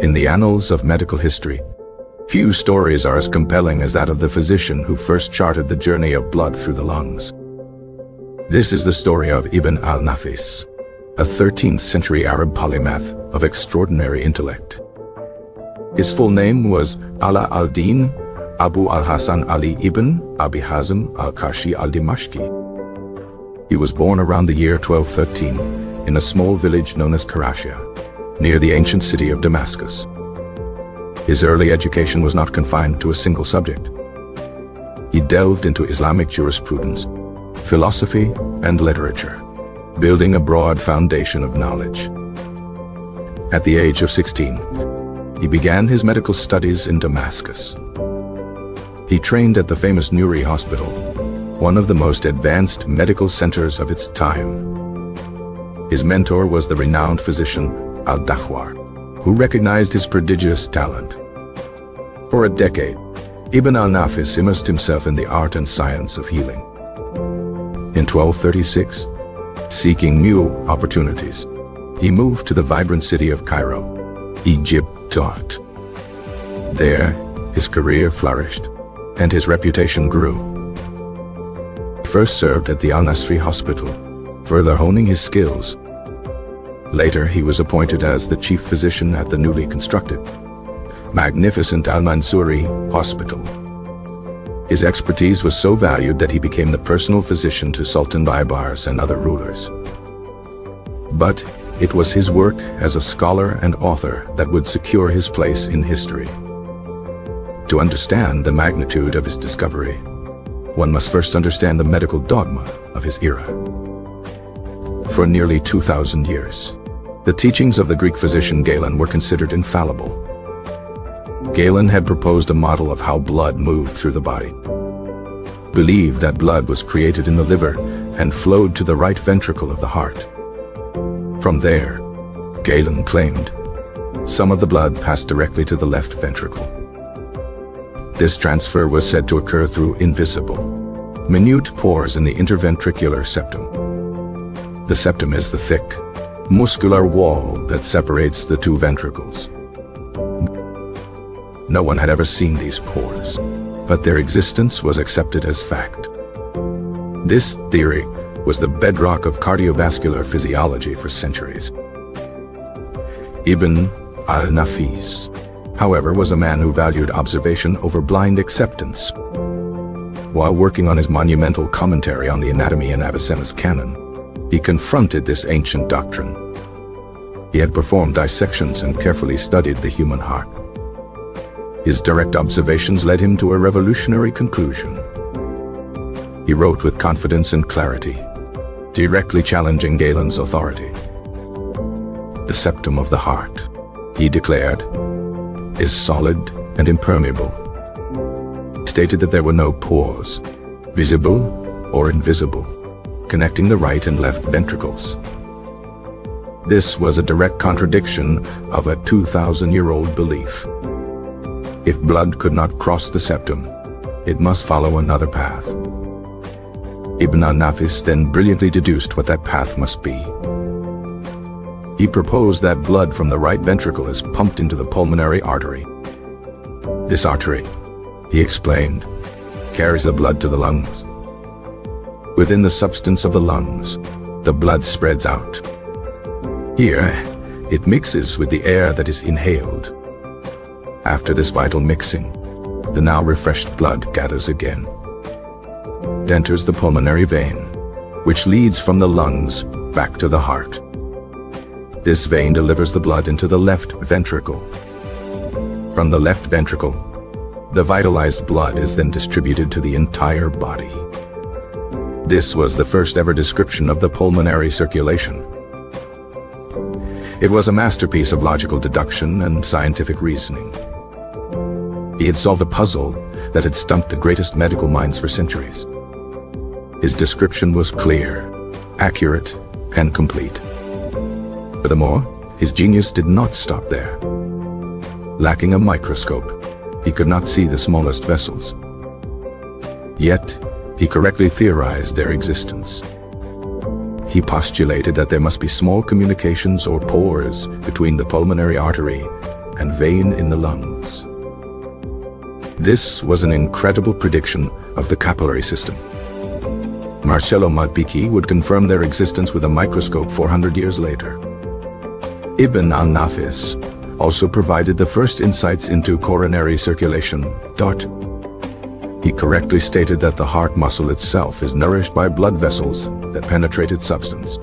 In the annals of medical history, few stories are as compelling as that of the physician who first charted the journey of blood through the lungs. This is the story of Ibn al Nafis, a 13th century Arab polymath of extraordinary intellect. His full name was Ala al-Din Abu al-Hasan Ali ibn Abi Hazm al-Kashi al-Dimashqi. He was born around the year 1213 in a small village known as Karashia, near the ancient city of Damascus. His early education was not confined to a single subject. He delved into Islamic jurisprudence, philosophy, and literature, building a broad foundation of knowledge. At the age of 16, he began his medical studies in Damascus. He trained at the famous Nuri Hospital, one of the most advanced medical centers of its time. His mentor was the renowned physician Al-Dakhwar, who recognized his prodigious talent. For a decade, Ibn al Nafis immersed himself in the art and science of healing. In 1236, seeking new opportunities, he moved to the vibrant city of Cairo, Egypt. There, his career flourished, and his reputation grew. He first served at the Al-Nasri Hospital, further honing his skills. Later, he was appointed as the chief physician at the newly constructed, magnificent Al-Mansuri Hospital. His expertise was so valued that he became the personal physician to Sultan Baibars and other rulers. But it was his work as a scholar and author that would secure his place in history. To understand the magnitude of his discovery, one must first understand the medical dogma of his era. For nearly 2,000 years, the teachings of the Greek physician Galen were considered infallible. Galen had proposed a model of how blood moved through the body. Believed that blood was created in the liver and flowed to the right ventricle of the heart. From there, Galen claimed, some of the blood passed directly to the left ventricle. This transfer was said to occur through invisible, minute pores in the interventricular septum. The septum is the thick, muscular wall that separates the two ventricles. No one had ever seen these pores, but their existence was accepted as fact. This theory was the bedrock of cardiovascular physiology for centuries. Ibn al Nafis, however, was a man who valued observation over blind acceptance. While working on his monumental commentary on the Anatomy in Avicenna's canon, he confronted this ancient doctrine. He had performed dissections and carefully studied the human heart. His direct observations led him to a revolutionary conclusion. He wrote with confidence and clarity, directly challenging Galen's authority. The septum of the heart, he declared, is solid and impermeable. He stated that there were no pores, visible or invisible, connecting the right and left ventricles. This was a direct contradiction of a 2,000-year-old belief. If blood could not cross the septum, it must follow another path. Ibn al Nafis then brilliantly deduced what that path must be. He proposed that blood from the right ventricle is pumped into the pulmonary artery. This artery, he explained, carries the blood to the lungs. Within the substance of the lungs, the blood spreads out. Here, it mixes with the air that is inhaled. After this vital mixing, the now refreshed blood gathers again. It enters the pulmonary vein, which leads from the lungs back to the heart. This vein delivers the blood into the left ventricle. From the left ventricle, the vitalized blood is then distributed to the entire body. This was the first ever description of the pulmonary circulation. It was a masterpiece of logical deduction and scientific reasoning. He had solved a puzzle that had stumped the greatest medical minds for centuries. His description was clear, accurate, and complete. Furthermore, his genius did not stop there. Lacking a microscope, he could not see the smallest vessels. Yet, he correctly theorized their existence. He postulated that there must be small communications or pores between the pulmonary artery and vein in the lungs. This was an incredible prediction of the capillary system. Marcello Malpighi would confirm their existence with a microscope 400 years later. Ibn al Nafis also provided the first insights into coronary circulation. He correctly stated that the heart muscle itself is nourished by blood vessels that penetrate its substance.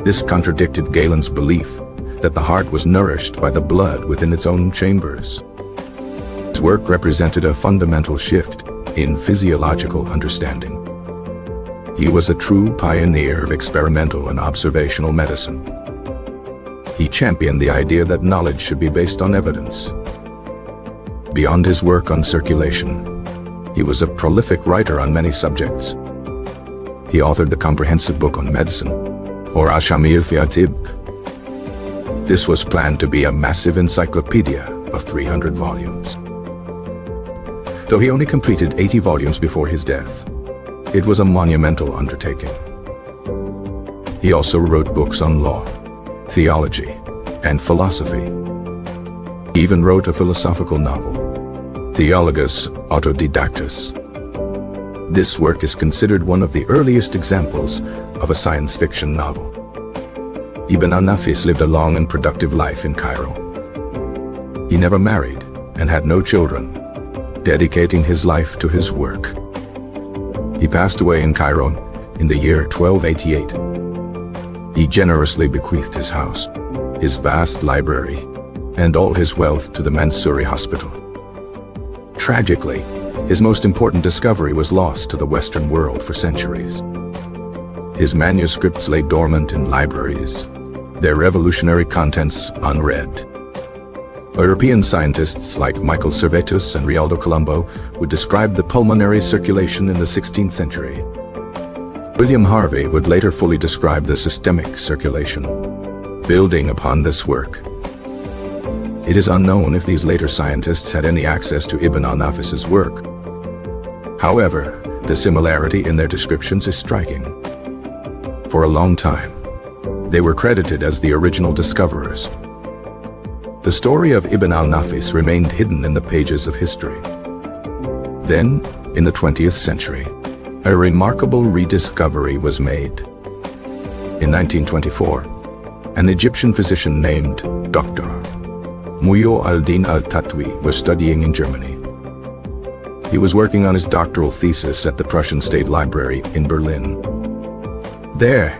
This contradicted Galen's belief that the heart was nourished by the blood within its own chambers. His work represented a fundamental shift in physiological understanding. He was a true pioneer of experimental and observational medicine. He championed the idea that knowledge should be based on evidence. Beyond his work on circulation, he was a prolific writer on many subjects. He authored the comprehensive book on medicine, or Al-Shamil fi Atib. This was planned to be a massive encyclopedia of 300 volumes. Though he only completed 80 volumes before his death, it was a monumental undertaking. He also wrote books on law, theology, and philosophy. He even wrote a philosophical novel, Theologus Autodidactus. This work is considered one of the earliest examples of a science fiction novel. Ibn al Nafis lived a long and productive life in Cairo. He never married and had no children, dedicating his life to his work. He passed away in Cairo in the year 1288. He generously bequeathed his house, his vast library, and all his wealth to the Mansouri Hospital. Tragically, his most important discovery was lost to the Western world for centuries. His manuscripts lay dormant in libraries, their revolutionary contents unread. European scientists like Michael Servetus and Rialdo Colombo would describe the pulmonary circulation in the 16th century. William Harvey would later fully describe the systemic circulation. Building upon this work, it is unknown if these later scientists had any access to Ibn al Nafis's work. However, the similarity in their descriptions is striking. For a long time, they were credited as the original discoverers. The story of Ibn al Nafis remained hidden in the pages of history. Then, in the 20th century, a remarkable rediscovery was made. In 1924, an Egyptian physician named Dr. Muyo al-Din al-Tatwi was studying in Germany. He was working on his doctoral thesis at the Prussian State Library in Berlin. There,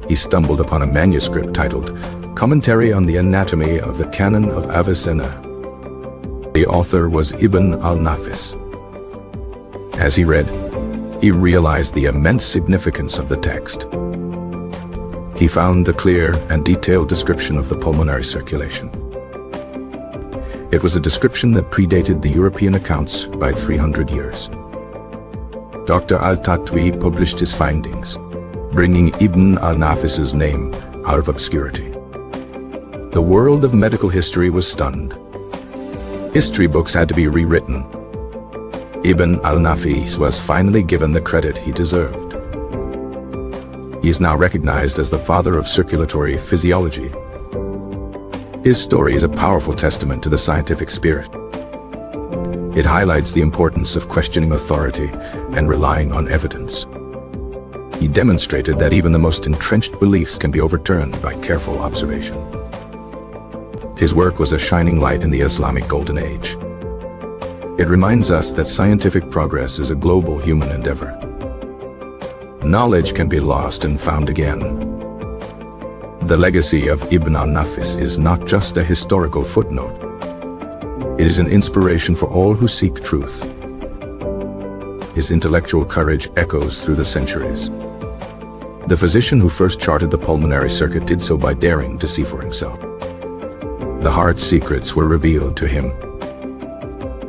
he stumbled upon a manuscript titled Commentary on the Anatomy of the Canon of Avicenna. The author was Ibn al Nafis. As he read, he realized the immense significance of the text. He found the clear and detailed description of the pulmonary circulation. It was a description that predated the European accounts by 300 years. Dr. al-Tatwi published his findings, bringing Ibn al Nafis's name out of obscurity. The world of medical history was stunned. History books had to be rewritten. Ibn al Nafis was finally given the credit he deserved. He is now recognized as the father of circulatory physiology. His story is a powerful testament to the scientific spirit. It highlights the importance of questioning authority and relying on evidence. He demonstrated that even the most entrenched beliefs can be overturned by careful observation. His work was a shining light in the Islamic Golden Age. It reminds us that scientific progress is a global human endeavor. Knowledge can be lost and found again. The legacy of Ibn al Nafis is not just a historical footnote. It is an inspiration for all who seek truth. His intellectual courage echoes through the centuries. The physician who first charted the pulmonary circuit did so by daring to see for himself. The heart's secrets were revealed to him.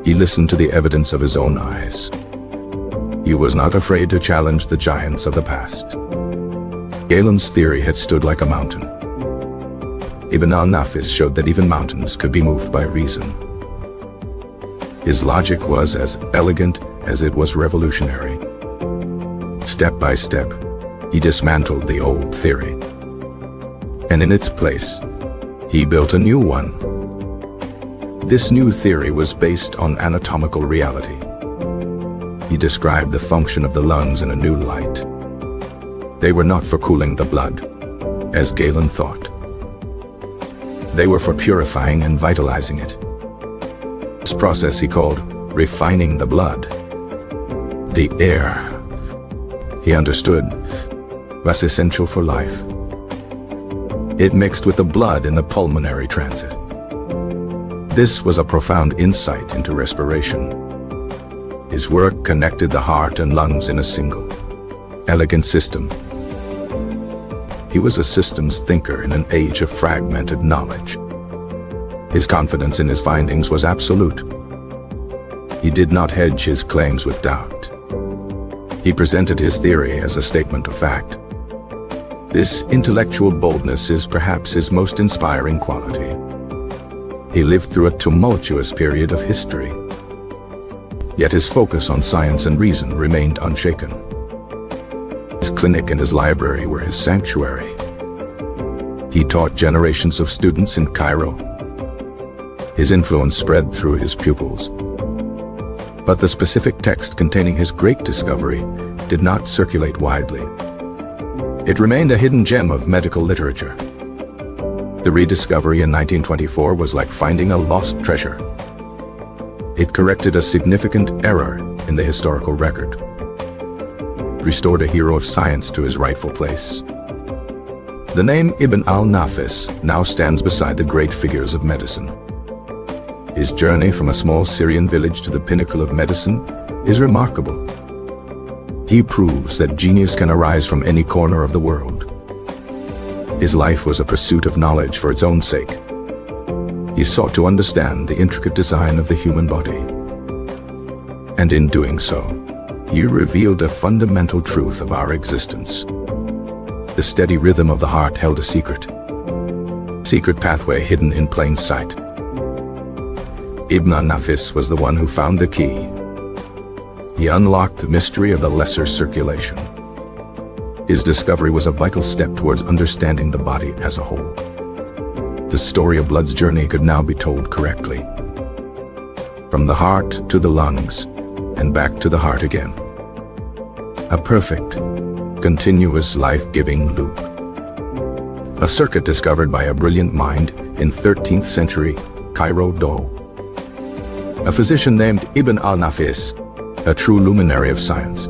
He listened to the evidence of his own eyes. He was not afraid to challenge the giants of the past. Galen's theory had stood like a mountain. Ibn al Nafis showed that even mountains could be moved by reason. His logic was as elegant as it was revolutionary. Step by step, He dismantled the old theory, and in its place, he built a new one. This new theory was based on anatomical reality. He described the function of the lungs in a new light. They were not for cooling the blood, as Galen thought. They were for purifying and vitalizing it. This process he called refining the blood. The air, he understood, was essential for life. It mixed with the blood in the pulmonary transit. This was a profound insight into respiration. His work connected the heart and lungs in a single, elegant system. He was a systems thinker in an age of fragmented knowledge. His confidence in his findings was absolute. He did not hedge his claims with doubt. He presented his theory as a statement of fact. This intellectual boldness is perhaps his most inspiring quality. He lived through a tumultuous period of history, yet his focus on science and reason remained unshaken. His clinic and his library were his sanctuary. He taught generations of students in Cairo. His influence spread through his pupils. But the specific text containing his great discovery did not circulate widely. It remained a hidden gem of medical literature. The rediscovery in 1924 was like finding a lost treasure. It corrected a significant error in the historical record, restored a hero of science to his rightful place. The name Ibn al Nafis now stands beside the great figures of medicine. His journey from a small Syrian village to the pinnacle of medicine is remarkable. He proves that genius can arise from any corner of the world. His life was a pursuit of knowledge for its own sake. He sought to understand the intricate design of the human body. And in doing so, he revealed a fundamental truth of our existence. The steady rhythm of the heart held a secret pathway hidden in plain sight. Ibn al Nafis was the one who found the key. He unlocked the mystery of the lesser circulation. His discovery was a vital step towards understanding the body as a whole. The story of blood's journey could now be told correctly. From the heart to the lungs, and back to the heart again. A perfect, continuous life-giving loop. A circuit discovered by a brilliant mind in 13th century Cairo. A physician named Ibn al Nafis, a true luminary of science.